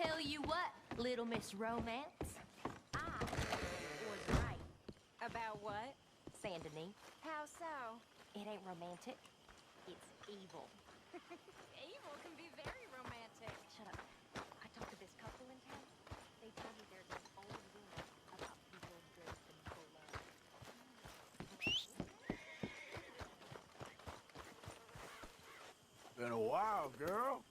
Tell you what, Little Miss Romance. I was right. About what? Saint Denis. How so? It ain't romantic. It's evil. Evil can be very romantic. Shut up. I talked to this couple in town. They tell me there's an old rumor about people draped in blood. Been a while, girl.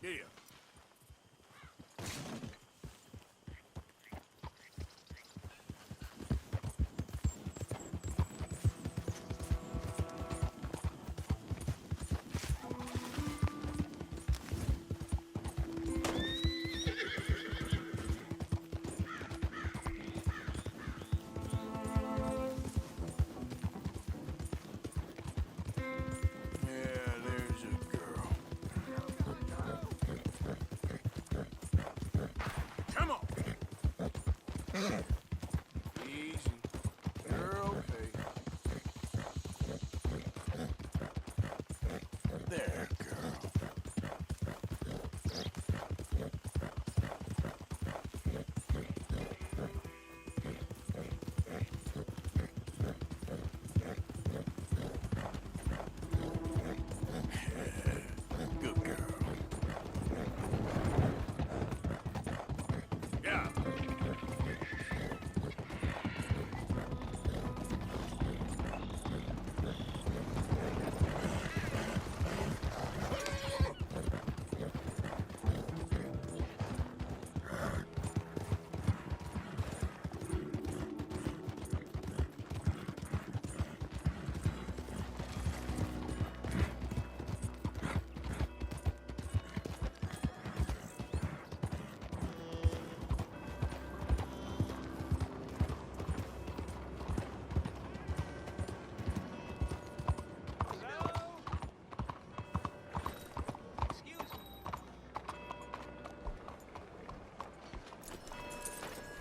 Yeah. Yeah, there's a girl. Come on! Easy. You're okay. There, girl. Good girl. Yeah.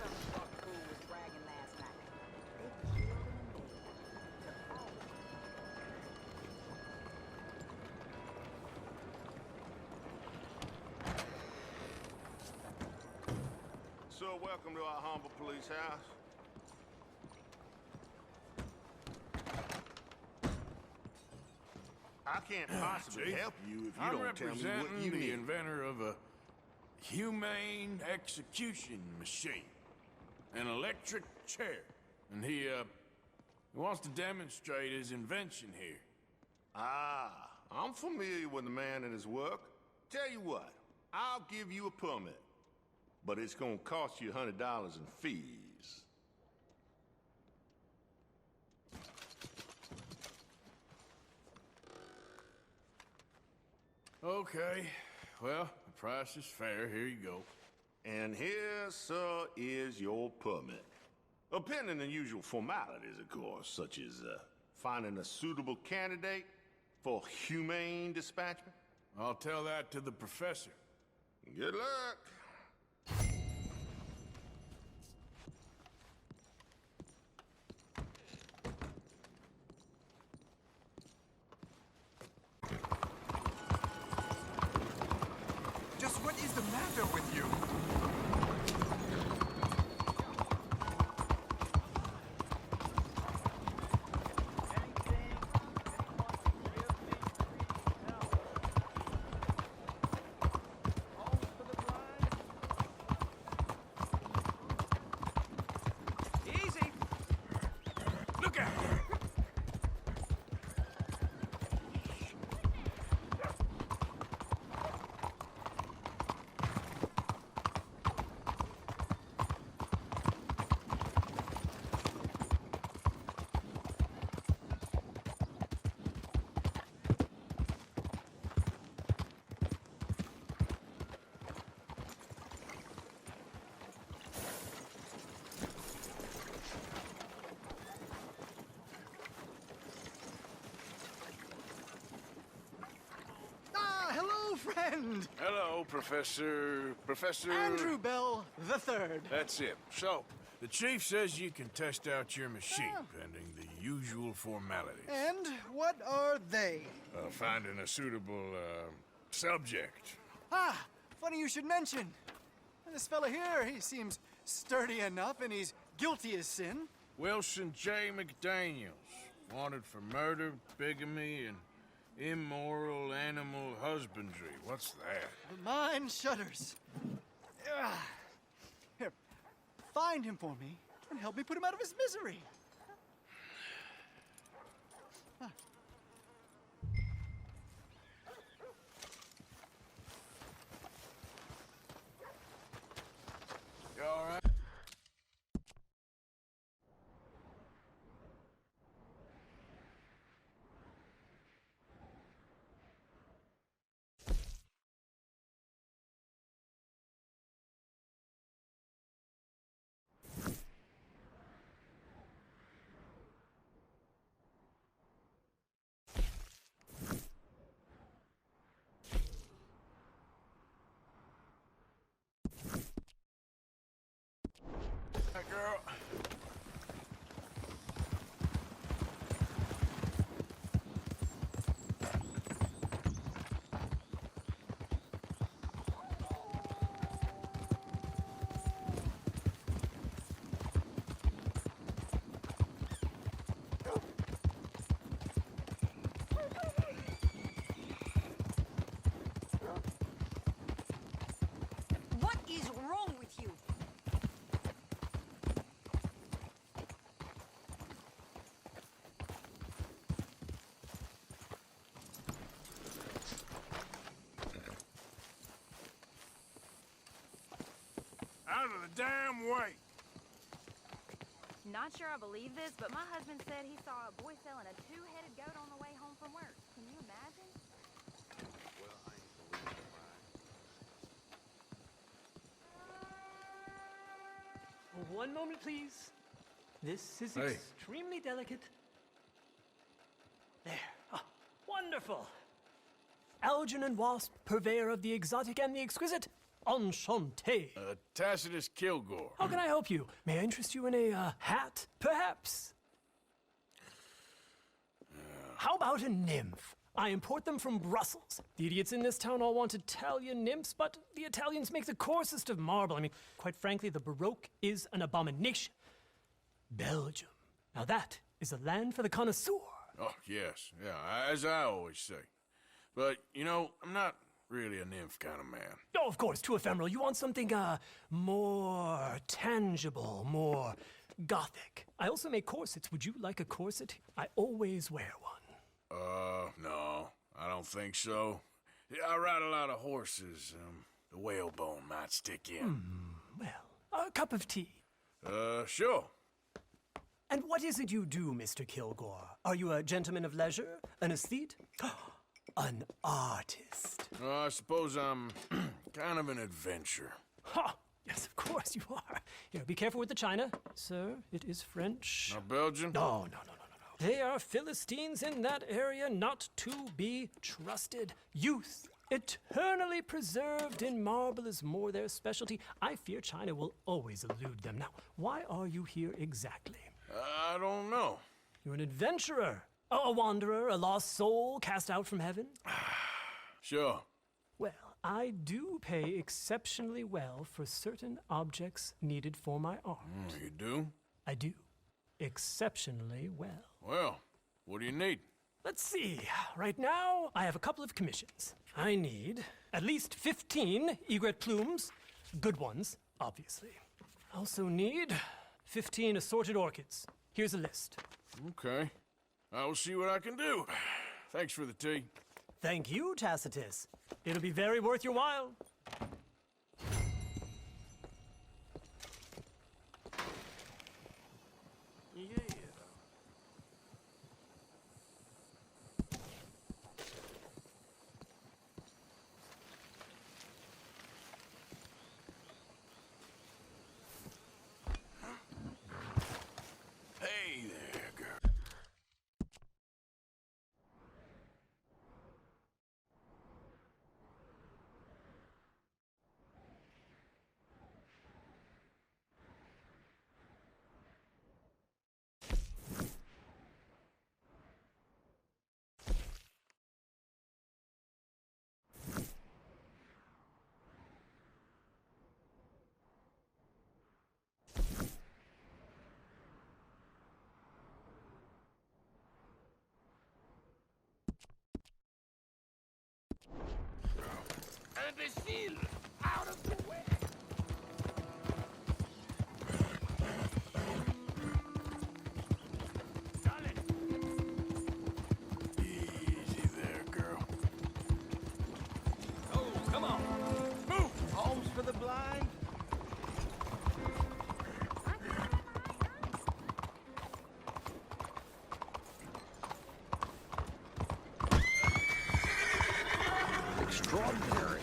Some fuck fool was bragging last night. They killed him in bed. Took all of it. So, welcome to our humble police house. I can't possibly Chief, help you if you I'm don't tell me what representing you the need. inventor of a humane execution machine, an electric chair, and he wants to demonstrate his invention here. Ah, I'm familiar with the man and his work. Tell you what, I'll give you a permit, but it's gonna cost you $100 in fees. Okay, well, the price is fair. Here you go. And here, sir, is your permit. Pending the usual formalities, of course, such as finding a suitable candidate for humane dispatchment. I'll tell that to the professor. Good luck. Just what is the matter with you? Easy! Look out! Hello, friend! Hello. Hello, Professor... Andrew Bell the Third. That's it. So, the chief says you can test out your machine, pending the usual formalities. And what are they? Finding a suitable, subject. Ah, funny you should mention. This fella here, he seems sturdy enough and he's guilty as sin. Wilson J. McDaniels. Wanted for murder, bigamy, and immoral animal husbandry. What's that? The mind shudders. Ah. Here, find him for me and help me put him out of his misery. You all right? Hey, girl. What is wrong with you? Out of the damn way! Not sure I believe this, but my husband said he saw a boy selling a two-headed goat on the way home from work. Can you imagine? One moment, please. This is Hey. extremely delicate. There. Ah, wonderful. Algernon Wasp, purveyor of the exotic and the exquisite. Enchanté. Tacitus Kilgore. How can I help you? May I interest you in a hat, perhaps? How about a nymph? I import them from Brussels. The idiots in this town all want Italian nymphs, but the Italians make the coarsest of marble. I mean, quite frankly, the Baroque is an abomination. Belgium. Now that is a land for the connoisseur. Oh, yes. Yeah, as I always say. But, you know, I'm not really a nymph kind of man. Oh, of course, too ephemeral. You want something, more tangible, more gothic. I also make corsets. Would you like a corset? I always wear one. No, I don't think so. Yeah, I ride a lot of horses. The whalebone might stick in. Well, a cup of tea. Sure. And what is it you do, Mr. Kilgore? Are you a gentleman of leisure? An aesthete? An artist? I suppose I'm kind of an adventurer. Ha! Yes, of course you are. Here, be careful with the china. Sir, it is French. Not Belgian? No. They are Philistines in that area, not to be trusted. Youth, eternally preserved in marble, is more their specialty. I fear China will always elude them. Now, why are you here exactly? I don't know. You're an adventurer, a wanderer, a lost soul cast out from heaven? Sure. Well, I do pay exceptionally well for certain objects needed for my art. You do? I do. Exceptionally well. Well, what do you need? Let's see. Right now, I have a couple of commissions. I need at least 15 egret plumes. Good ones, obviously. I also need 15 assorted orchids. Here's a list. Okay. I will see what I can do. Thanks for the tea. Thank you, Tacitus. It'll be very worth your while. Hey there, girl. imbecile! Out of the way! Easy there, girl. Oh, come on. Move! Homes for the blind. Extraordinary.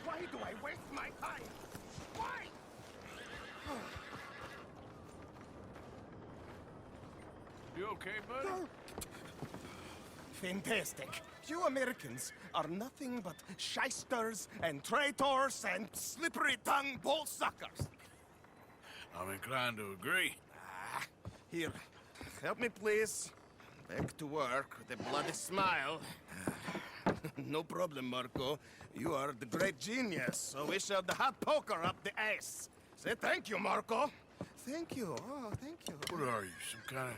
Why do I waste my time? Why? You okay, buddy? Fantastic. You Americans are nothing but shysters and traitors and slippery-tongued bull suckers. I'm inclined to agree. Here, help me, please. Back to work with a bloody smile. No problem, Marco. You are the great genius, so we shall the hot poker up the ass. Say thank you, Marco. Thank you. Oh, thank you. What are you, some kind of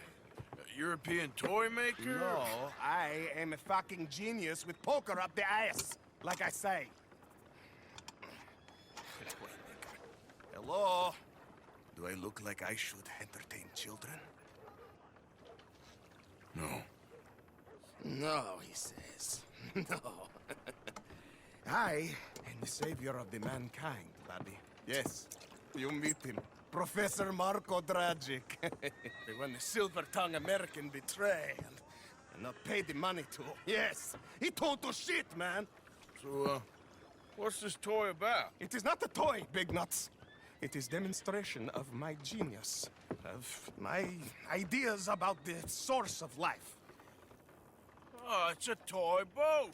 European toy maker? No, I am a fucking genius with poker up the ass, like I say. Hello? Do I look like I should entertain children? No. No, he says. No. I am the savior of the mankind, buddy. Yes, you meet him. Professor Marco Dragic. The one the silver-tongued American betrayed and not paid the money to. Yes, he told to shit, man. So, what's this toy about? It is not a toy, Big Nuts. It is demonstration of my genius, of my ideas about the source of life. Oh, it's a toy boat.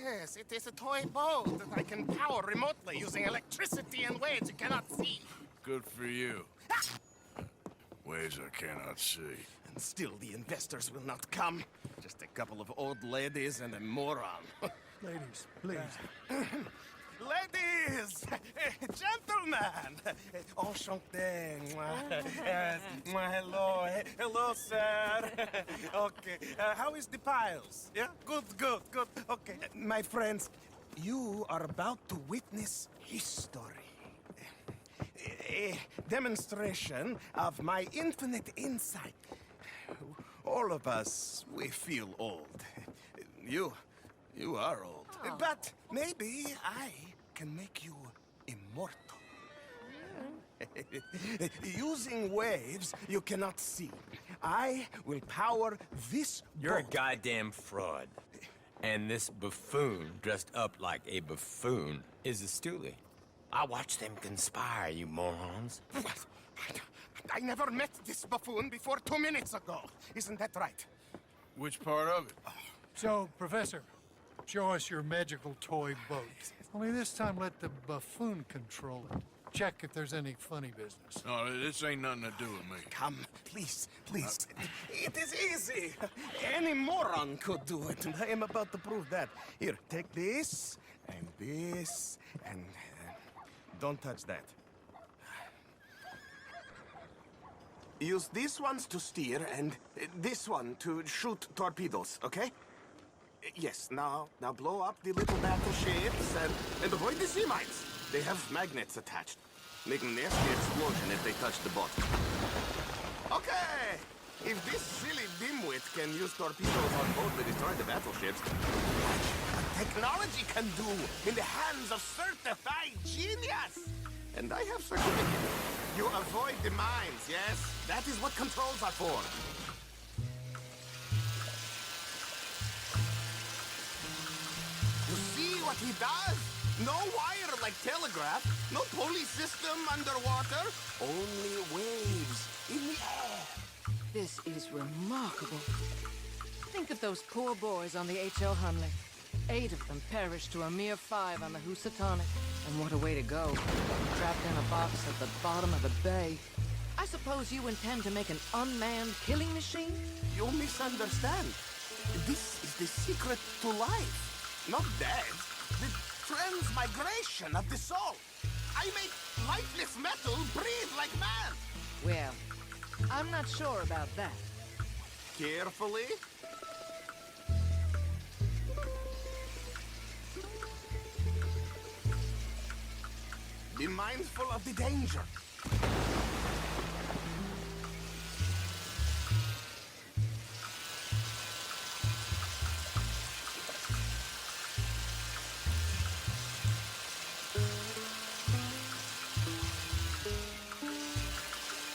Yes, it is a toy boat that I can power remotely using electricity in ways you cannot see. Good for you. Ways I cannot see. And still the investors will not come. Just a couple of old ladies and a moron. Ladies, please. Ladies! Gentlemen! Enchanté. Yes. Hello. Hello, sir. Okay. How is the piles? Yeah? Good. Okay. My friends, you are about to witness history. A demonstration of my infinite insight. All of us, we feel old. You are old. But maybe I can make you immortal. Using waves you cannot see, I will power this You're a boat. goddamn fraud. And this buffoon, dressed up like a buffoon, is a stoolie. I watched them conspire, you morons. What? I never met this buffoon before 2 minutes ago. Isn't that right? Which part of it? So, Professor, show us your magical toy boat. Only this time let the buffoon control it. check if there's any funny business. No, this ain't nothing to do with me. Come, please, please. It is easy. Any moron could do it, and I am about to prove that. Here, take this, and don't touch that. Use these ones to steer, and this one to shoot torpedoes, okay? Yes, now blow up the little battleships, and avoid the sea mines. They have magnets attached. Make a nasty explosion if they touch the boat. Okay! If this silly dimwit can use torpedoes on board to destroy the battleships, what technology can do in the hands of certified genius! And I have certificate. You avoid the mines, yes? That is what controls are for. You see what he does? No wire like telegraph, no pulley system underwater, only waves in the air. This is remarkable. Think of those poor boys on the H.L. Hunley. 8 of them perished to a mere 5 on the Housatonic. And what a way to go. Trapped in a box at the bottom of the bay. I suppose you intend to make an unmanned killing machine? You misunderstand. This is the secret to life. Not death. The transmigration of the soul. I make lifeless metal breathe like man. Well, I'm not sure about that. Carefully. Be mindful of the danger.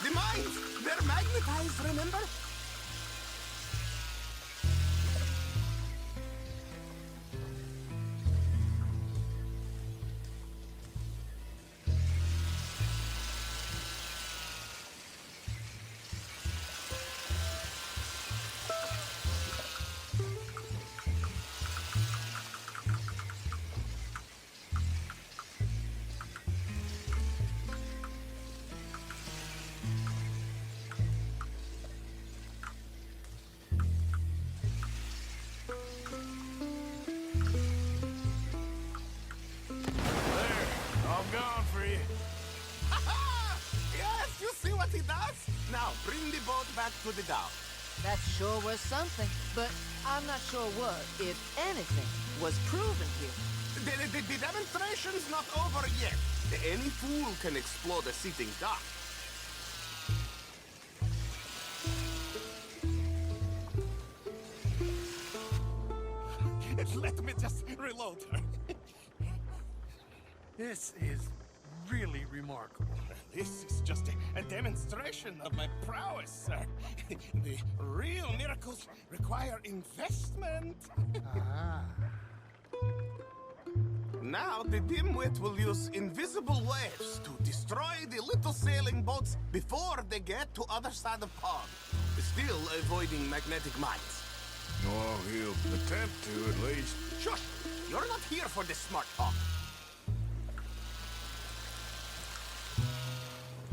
The mines! They're magnetized, remember? Yes, you see what he does? Now, bring the boat back to the dock. That sure was something, but I'm not sure what, if anything, was proven here. The demonstration's not over yet. Any fool can explode a sitting dock. Let me just reload her. This is really remarkable. This is just a demonstration of my prowess, sir. The real miracles require investment. Ah. Now the dimwit will use invisible waves to destroy the little sailing boats before they get to other side of pond, still avoiding magnetic mines. Well, he'll attempt to, at least. Shush! You're not here for this smart talk.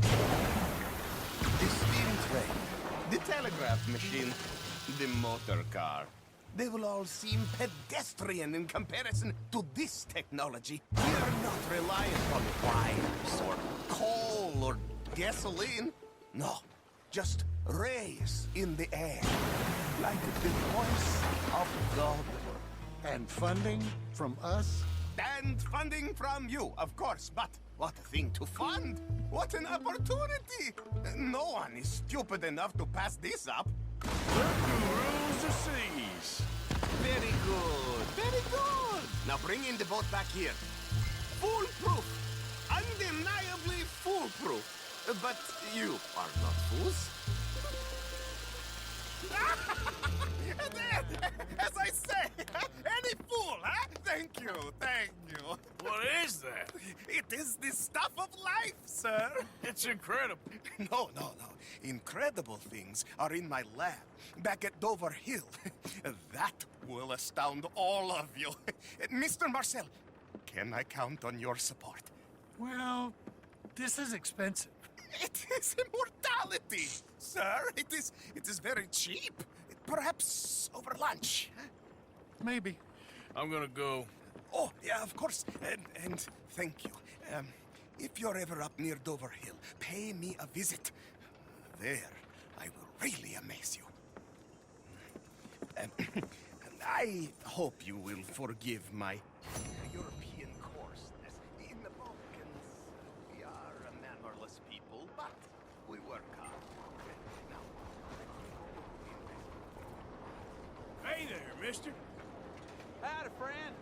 The steam train, the telegraph machine, the motor car. They will all seem pedestrian in comparison to this technology. We are not reliant on wires or coal or gasoline. No, just rays in the air, like the voice of God. And funding from us? And funding from you, of course, but what a thing to fund! What an opportunity! No one is stupid enough to pass this up. Look who rules the seas. Very good, very good. Now bring in the boat back here. Foolproof. Undeniably foolproof. But you are not fools. As I say, any fool, huh? Thank you, thank you. What is that? It is the stuff of life, sir. It's incredible. No. Incredible things are in my lab, back at Dover Hill. That will astound all of you. Mr. Marcel, can I count on your support? Well, This is expensive. It is immortality, sir. It is very cheap. Perhaps over lunch. Maybe. I'm gonna go. Oh, yeah, of course. And thank you. If you're ever up near Dover Hill, pay me a visit. There, I will really amaze you. I hope you will forgive my European coarseness. In the Balkans, we are a mannerless people, but we work hard. Now, Hey there, mister. Howdy, friend.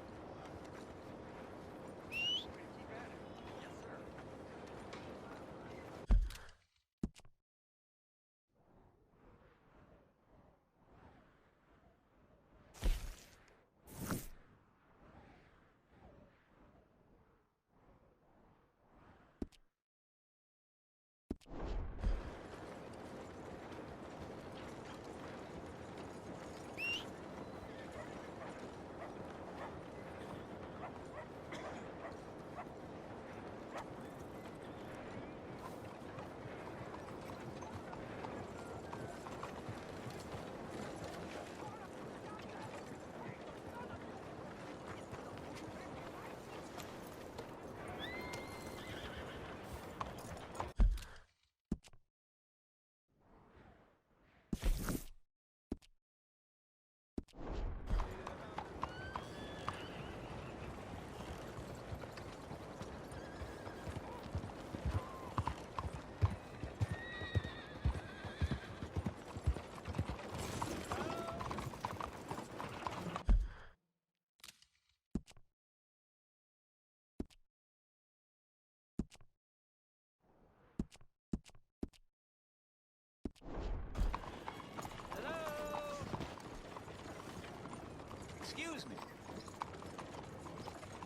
Excuse me.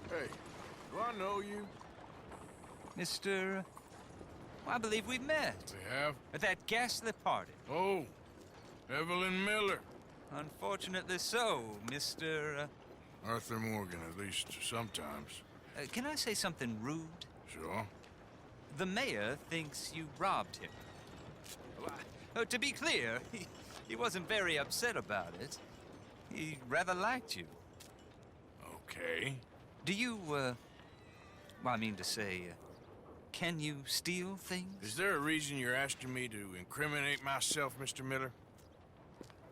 Hey, do I know you? Mr. I believe we met We have? at that ghastly party. Oh, Evelyn Miller. Unfortunately so, Mr. Arthur Morgan, at least sometimes. Can I say something rude? Sure. The mayor thinks you robbed him. To be clear, he wasn't very upset about it. He rather liked you. Okay. Do you, well, I mean to say, can you steal things? Is there a reason you're asking me to incriminate myself, Mr. Miller?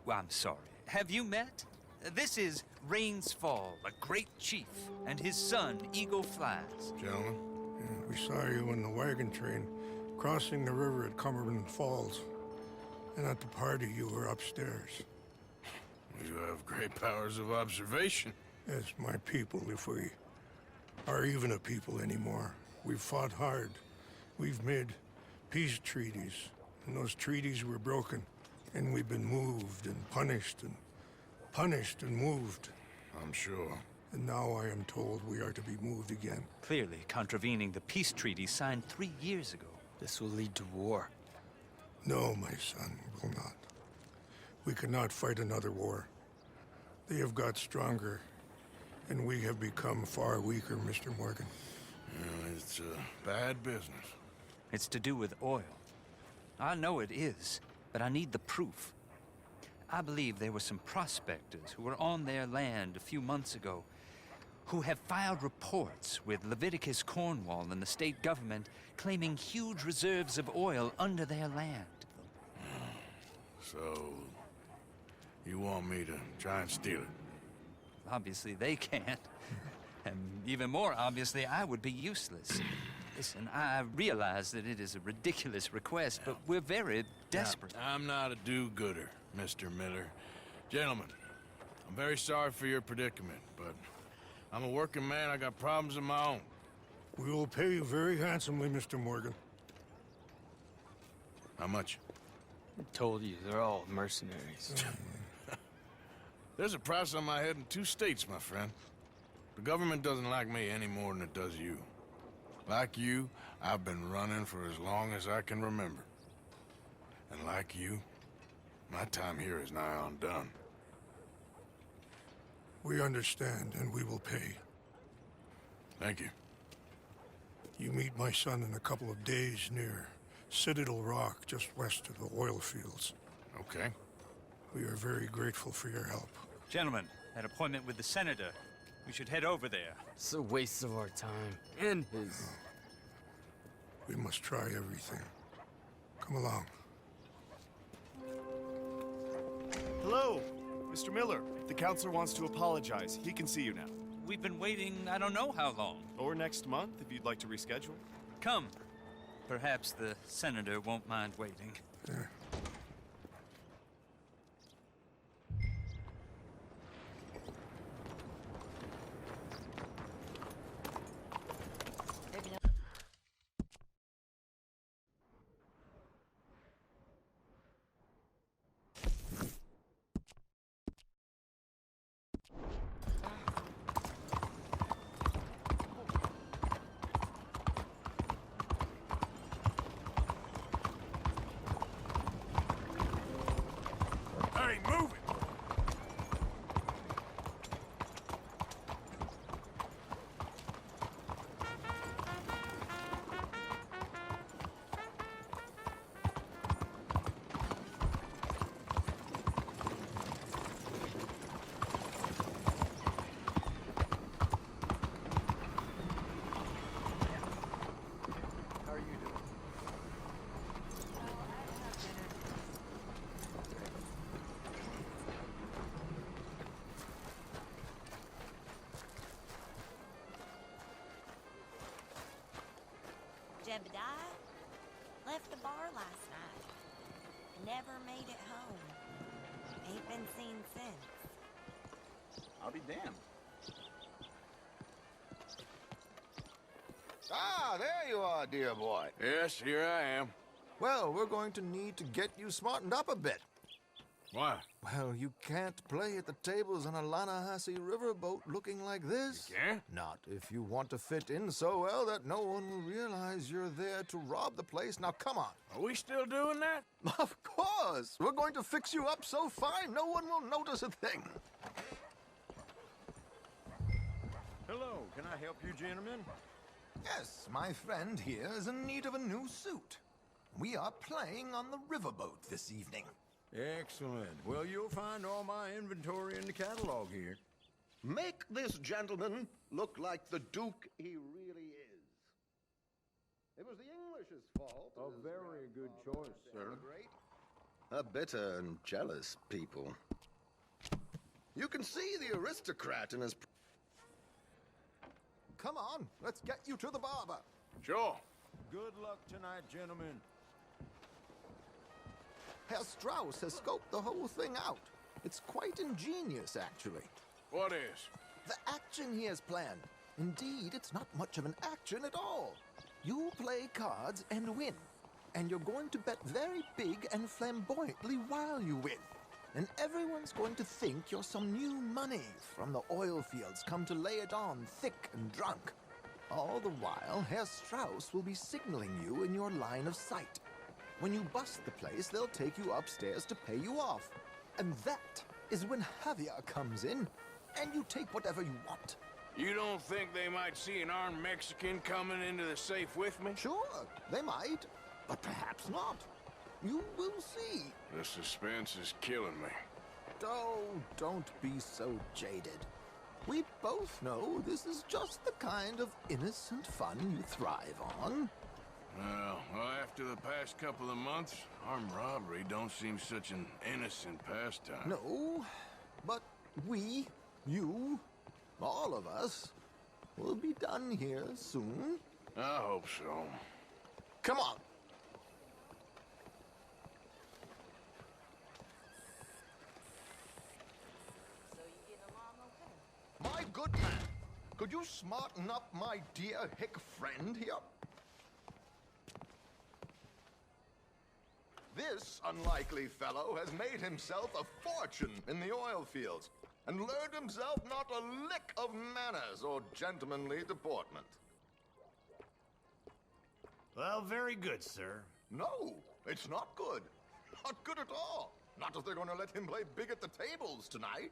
Well, I'm sorry. Have you met? This is Rains Fall, a great chief, and his son, Eagle Flies. Gentlemen? We saw you in the wagon train crossing the river at Cumberland Falls. And at the party, you were upstairs. You have great powers of observation. Yes, my people, if we are even a people anymore. We've fought hard. We've made peace treaties, and those treaties were broken. And we've been moved and punished and moved. I'm sure. And now I am told we are to be moved again. Clearly contravening the peace treaty signed 3 years ago. This will lead to war. No, my son, will not. We cannot fight another war. They have got stronger, and we have become far weaker, Mr. Morgan. It's bad business. It's to do with oil. I know it is, but I need the proof. I believe there were some prospectors who were on their land a few months ago who have filed reports with Leviticus Cornwall and the state government claiming huge reserves of oil under their land. So, you want me to try and steal it? Obviously they can't. And even more obviously, I would be useless. Listen, I realize that it is a ridiculous request, but we're very desperate. Now, I'm not a do-gooder, Mr. Miller. Gentlemen, I'm very sorry for your predicament, but I'm a working man. I got problems of my own. We will pay you very handsomely, Mr. Morgan. How much? I told you, they're all mercenaries. There's a price on my head in 2 states, my friend. The government doesn't like me any more than it does you. Like you, I've been running for as long as I can remember. And like you, my time here is nigh undone. We understand, and we will pay. Thank you. You meet my son in a couple of days near Citadel Rock, just west of the oil fields. Okay. We are very grateful for your help. Gentlemen, that appointment with the senator. We should head over there. It's a waste of our time. And his. We must try everything. Come along. Hello, Mr. Miller. The counselor wants to apologize. He can see you now. We've been waiting I don't know how long. Or next month, if you'd like to reschedule. Come. Perhaps the senator won't mind waiting. Hey, move it! How are you doing? Jebediah left the bar last night. Never made it home. Ain't been seen since. I'll be damned. Ah, there you are, dear boy. Yes, here I am. Well, we're going to need to get you smartened up a bit. Why? Well, you can't play at the tables on a Lannahechee riverboat looking like this. You can't? Not if you want to fit in so well that no one will realize you're there to rob the place. Now, come on. Are we still doing that? Of course. We're going to fix you up so fine no one will notice a thing. Hello, can I help you, gentlemen? Yes, my friend here is in need of a new suit. We are playing on the riverboat this evening. Excellent. Well, you'll find all my inventory in the catalog here. Make this gentleman look like the Duke he really is. It was the English's fault. A very good choice, sir. A bitter and jealous people. You can see the aristocrat in his... Come on, let's get you to the barber. Sure. Good luck tonight, gentlemen. Herr Strauss has scoped the whole thing out. It's quite ingenious, actually. What is? The action he has planned. Indeed, it's not much of an action at all. You play cards and win. And you're going to bet very big and flamboyantly while you win. And everyone's going to think you're some new money from the oil fields come to lay it on thick and drunk. All the while, Herr Strauss will be signaling you in your line of sight. When you bust the place, they'll take you upstairs to pay you off. And that is when Javier comes in, and you take whatever you want. You don't think they might see an armed Mexican coming into the safe with me? Sure, they might, but perhaps not. You will see. The suspense is killing me. Oh, don't be so jaded. We both know this is just the kind of innocent fun you thrive on. Well, after the past couple of months, armed robbery don't seem such an innocent pastime. No, but we, you, all of us, will be done here soon. I hope so. Come on. So you getting along okay? My good man, could you smarten up my dear hick friend here? This unlikely fellow has made himself a fortune in the oil fields and learned himself not a lick of manners or gentlemanly deportment. Well, very good, sir. No, it's not good. Not good at all. Not if they're going to let him play big at the tables tonight.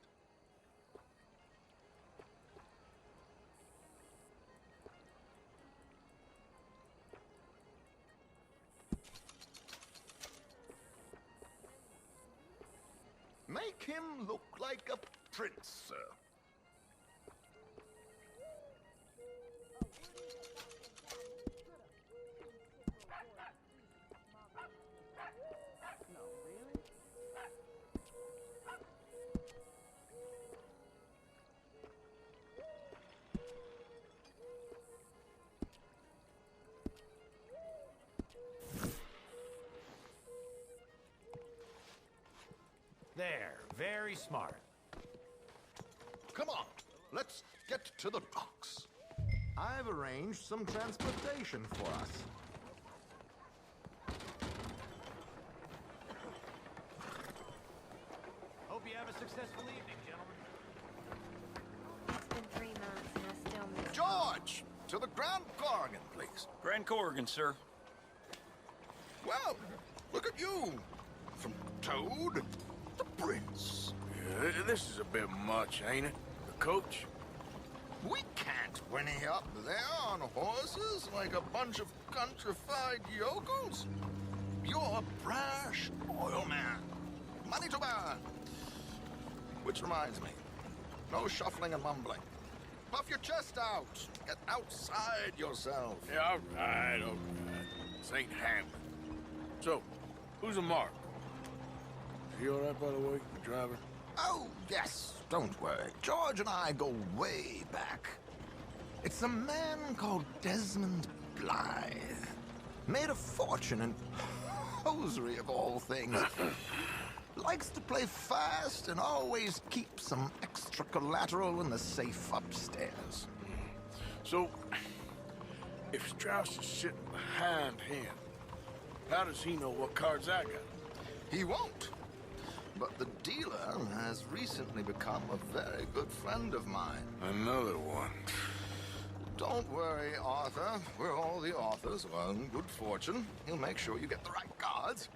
Make him look like a prince, sir. There, very smart. Come on, let's get to the docks. I've arranged some transportation for us. Hope you have a successful evening, gentlemen. It's been 3 months and I still miss George, to the Grand Corrigan, please. Grand Corrigan, sir. Well, look at you. From Toad to Prince. Yeah, this is a bit much, ain't it? The coach? We can't whinny up there on horses like a bunch of countrified yokels. You're a brash oil man. Money to burn. Which reminds me, no shuffling and mumbling. Puff your chest out. Get outside yourself. Yeah, all right. This ain't Hamlet. So, who's a mark? Is he all right, by the way, the driver? Oh, yes. Don't worry. George and I go way back. It's a man called Desmond Blythe. Made a fortune in hosiery of all things. Likes to play fast and always keeps some extra collateral in the safe upstairs. So, if Strauss is sitting behind him, how does he know what cards I got? He won't. But the dealer has recently become a very good friend of mine. Another one. Don't worry, Arthur. We're all the authors of our own good fortune. He'll make sure you get the right cards.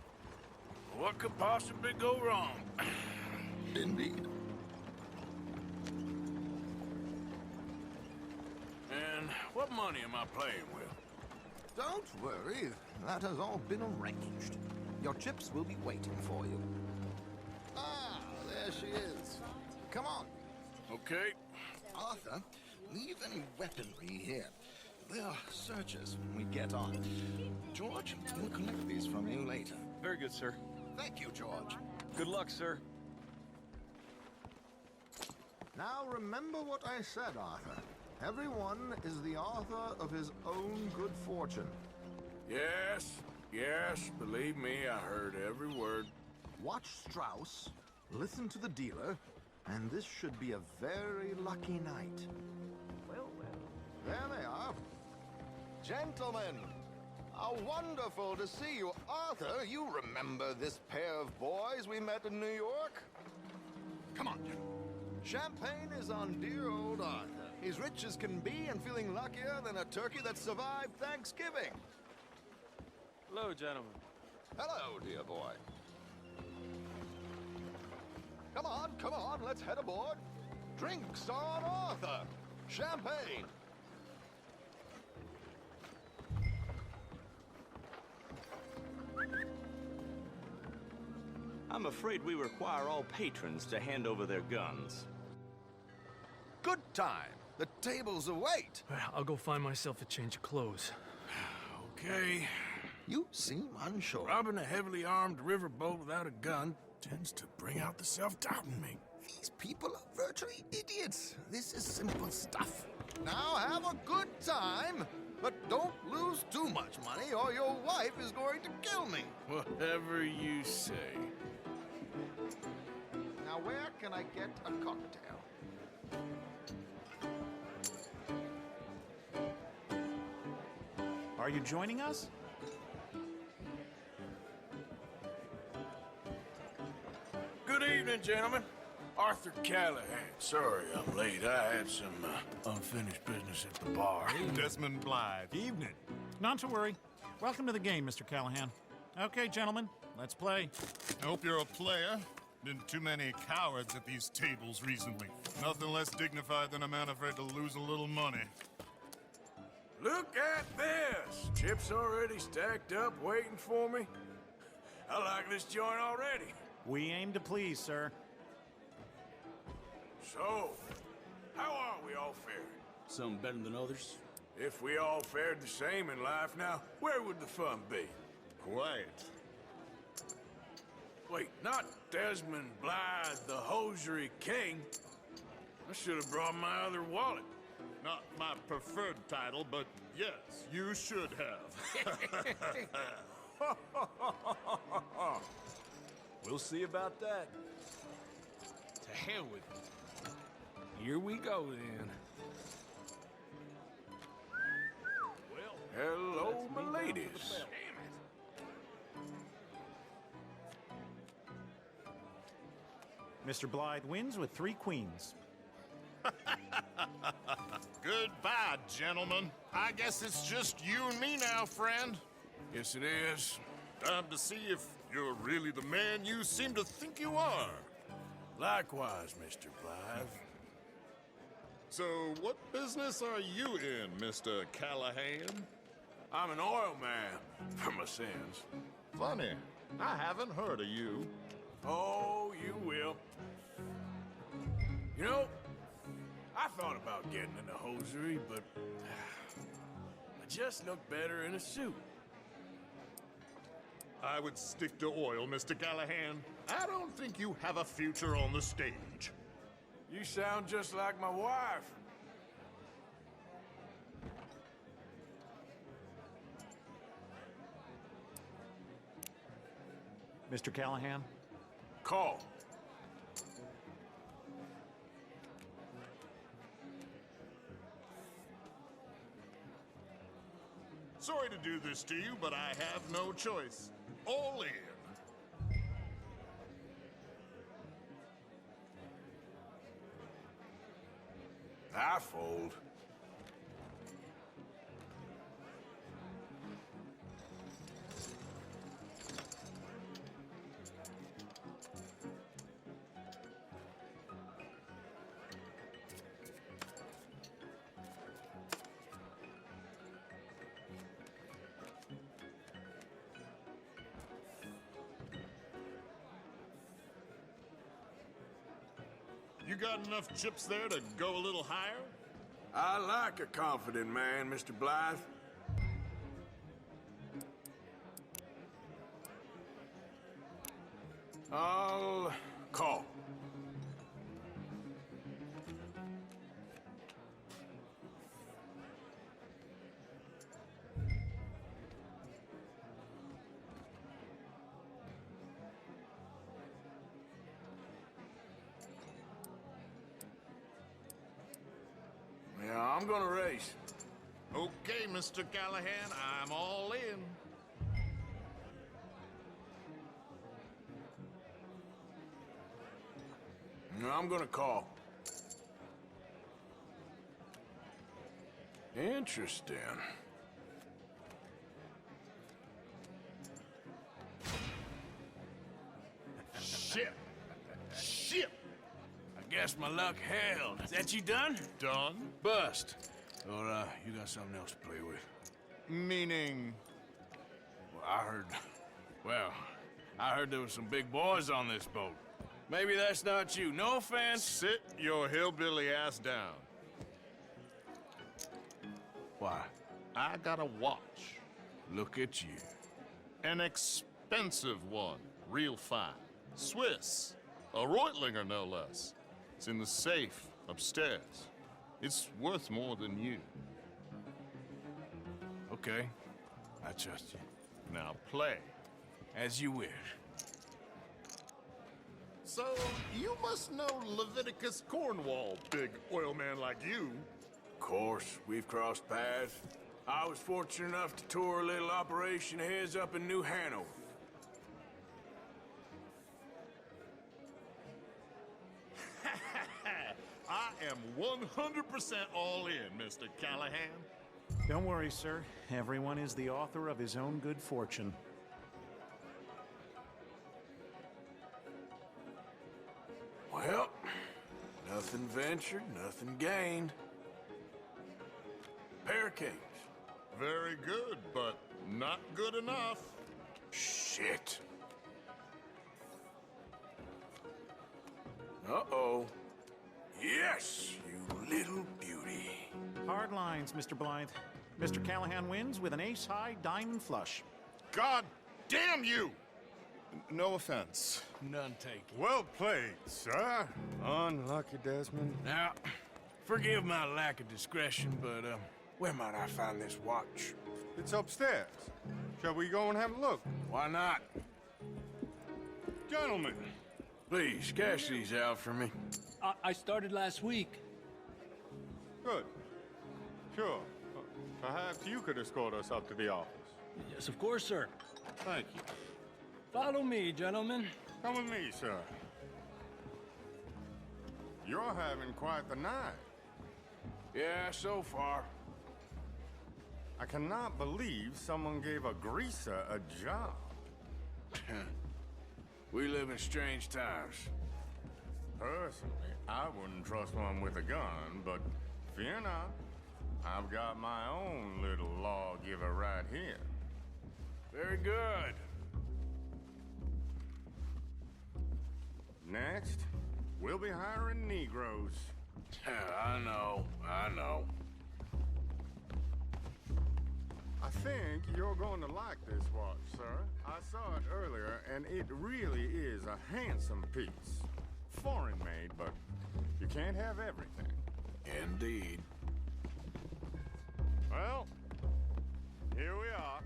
What could possibly go wrong? Indeed. And what money am I playing with? Don't worry. That has all been arranged. Your chips will be waiting for you. Ah, there she is. Come on. Okay. Arthur, leave any weaponry here. They'll search us when we get on. George, we'll collect these from you later. Very good, sir. Thank you, George. Good luck, sir. Now remember what I said, Arthur. Everyone is the author of his own good fortune. Yes, believe me, I heard every word. Watch Strauss, listen to the dealer, and this should be a very lucky night. Well. There they are. Gentlemen, how wonderful to see you. Arthur, you remember this pair of boys we met in New York? Come on, gentlemen. Champagne is on dear old Arthur. He's rich as can be and feeling luckier than a turkey that survived Thanksgiving. Hello, gentlemen. Hello, dear boy. Come on, let's head aboard. Drinks on Arthur. Champagne. I'm afraid we require all patrons to hand over their guns. Good time. The tables await. I'll go find myself a change of clothes. Okay. You seem unsure. Robbing a heavily armed riverboat without a gun tends to bring out the self-doubt in me. These people are virtually idiots. This is simple stuff. Now have a good time, but don't lose too much money or your wife is going to kill me. Whatever you say. Now where can I get a cocktail? Are you joining us? Good evening, gentlemen. Arthur Callahan. Sorry I'm late. I had some unfinished business at the bar. Desmond Blythe. Evening. Not to worry. Welcome to the game, Mr. Callahan. Okay, gentlemen, let's play. I hope you're a player. Been too many cowards at these tables recently. Nothing less dignified than a man afraid to lose a little money. Look at this! Chips already stacked up, waiting for me. I like this joint already. We aim to please, sir. So, how are we all faring? Some better than others. If we all fared the same in life now, where would the fun be? Quiet. Wait, not Desmond Blythe, the hosiery king. I should have brought my other wallet. Not my preferred title, but yes, you should have. We'll see about that. To hell with it. Here we go, then. Well, hello, my ladies. Mr. Blythe wins with 3 queens. Goodbye, gentlemen. I guess it's just you and me now, friend. Yes, it is. Time to see if you're really the man you seem to think you are. Likewise, Mr. Blythe. So, what business are you in, Mr. Callahan? I'm an oil man, for my sins. Funny, I haven't heard of you. Oh, you will. You know, I thought about getting into hosiery, but I just look better in a suit. I would stick to oil, Mr. Callahan. I don't think you have a future on the stage. You sound just like my wife. Mr. Callahan? Call. Sorry to do this to you, but I have no choice. All in. I fold. You got enough chips there to go a little higher? I like a confident man, Mr. Blythe. I'll call. Yeah, I'm gonna race. Okay, Mr. Callahan, I'm all in. I'm gonna call. Interesting. Shit. Shit. I guess my luck held. Is that you done? Done? Bust. Or, you got something else to play with? Meaning? Well, I heard there was some big boys on this boat. Maybe that's not you. No offense. Sit your hillbilly ass down. Why? I got a watch. Look at you. An expensive one. Real fine. Swiss. A Reutlinger, no less. It's in the safe upstairs. It's worth more than you. Okay. I trust you. Now play. As you wish. So, you must know Leviticus Cornwall, big oil man like you. Of course, we've crossed paths. I was fortunate enough to tour a little operation of his up in New Hanover. I am 100% all in, Mr. Callahan. Don't worry, sir. Everyone is the author of his own good fortune. Well, nothing ventured, nothing gained. Pair of kings. Very good, but not good enough. Shit. Uh-oh. Yes, you little beauty. Hard lines, Mr. Blythe. Mr. Callahan wins with an ace-high diamond flush. God damn you! No offense. None taken. Well played, sir. Unlucky, Desmond. Now, forgive my lack of discretion, but, where might I find this watch? It's upstairs. Shall we go and have a look? Why not? Gentlemen. Please, cash these out for me. I started last week. Good. Sure. Perhaps you could escort us up to the office. Yes, of course, sir. Thank you. Follow me, gentlemen. Come with me, sir. You're having quite the night. Yeah, so far. I cannot believe someone gave a greaser a job. We live in strange times. Personally, I wouldn't trust one with a gun, but fear not. I've got my own little lawgiver right here. Very good. Next, we'll be hiring Negroes. I know. I think you're going to like this watch, sir. I saw it earlier, and it really is a handsome piece. Foreign made, but you can't have everything. Indeed. Well, here we are.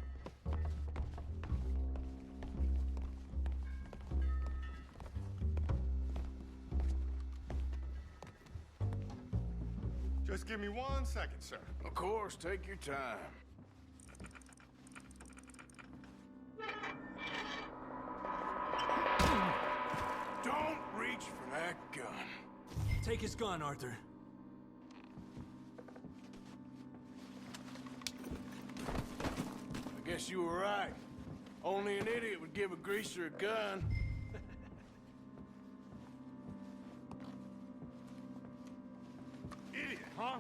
Just give me 1 second, sir. Of course, take your time. Don't reach for that gun. Take his gun, Arthur. I guess you were right. Only an idiot would give a greaser a gun. Idiot, huh?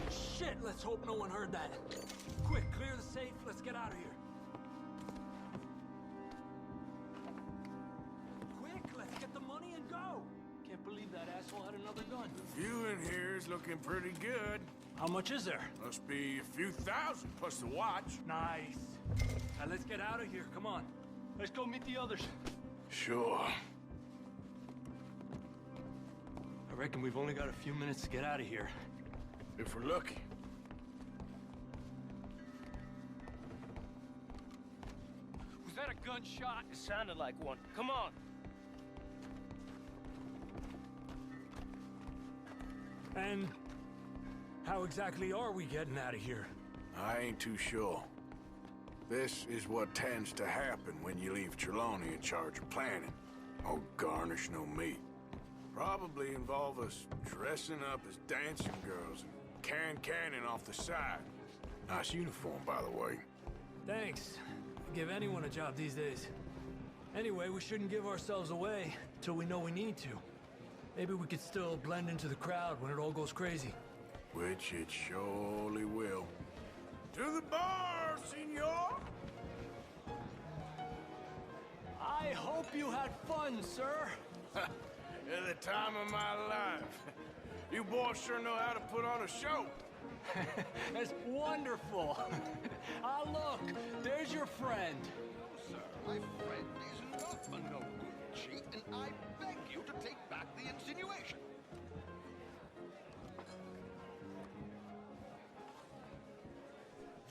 Shit, let's hope no one heard that. Quick, clear the safe. Let's get out of here. Quick, let's get the money and go. Can't believe that asshole had another gun. The view in here is looking pretty good. How much is there? Must be a few thousand plus the watch. Nice. Now let's get out of here. Come on. Let's go meet the others. Sure. I reckon we've only got a few minutes to get out of here. If we're lucky. Was that a gunshot? It sounded like one. Come on. And how exactly are we getting out of here? I ain't too sure. This is what tends to happen when you leave Trelawney in charge of planning. Oh, garnish no meat. Probably involve us dressing up as dancing girls and canning off the side. Nice uniform, by the way. Thanks. Give anyone a job these days. Anyway, we shouldn't give ourselves away till we know we need to. Maybe we could still blend into the crowd when it all goes crazy. Which it surely will. To the bar, senor! I hope you had fun, sir. At the time of my life. You boys sure know how to put on a show. That's wonderful. Ah, look, there's your friend. Sir, my friend is not a no good cheat, and I beg you to take back the insinuation.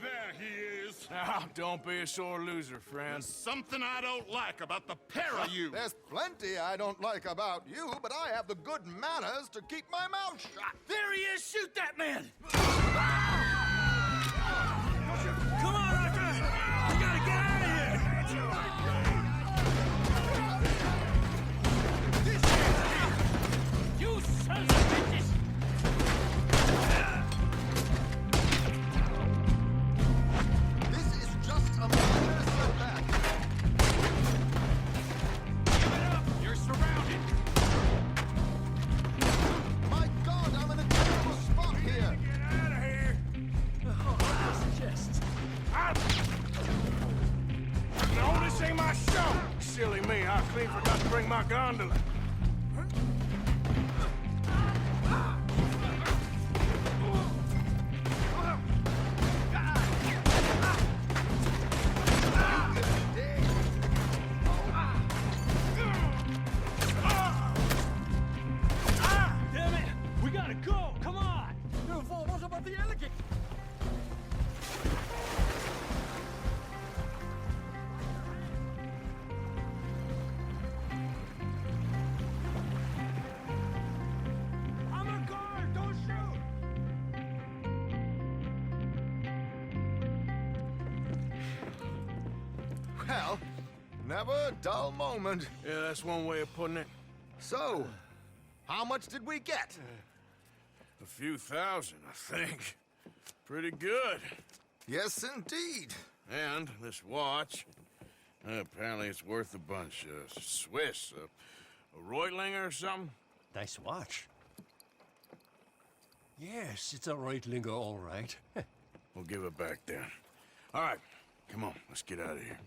There he is. Now, don't be a sore loser, friend. There's something I don't like about the pair of you. There's plenty I don't like about you, but I have the good manners to keep my mouth shut. There he is! Shoot that man! Come on, Arthur! We gotta get out of here! You sons of bitches! This is just a minor setback. Give it up! You're surrounded! My God, I'm in a terrible spot here. Get out of here! silly me. I clean forgot to bring my gondola. Damn it! We gotta go! Come on! What about the alligator? I'm a guard! Don't shoot! Well, never a dull moment. Yeah, that's one way of putting it. So, how much did we get? A few thousand, I think. Pretty good. Yes, indeed. And this watch, apparently it's worth a bunch. Swiss, a Reutlinger or something? Nice watch. Yes, it's a Reutlinger, all right. We'll give it back then. All right, come on, let's get out of here.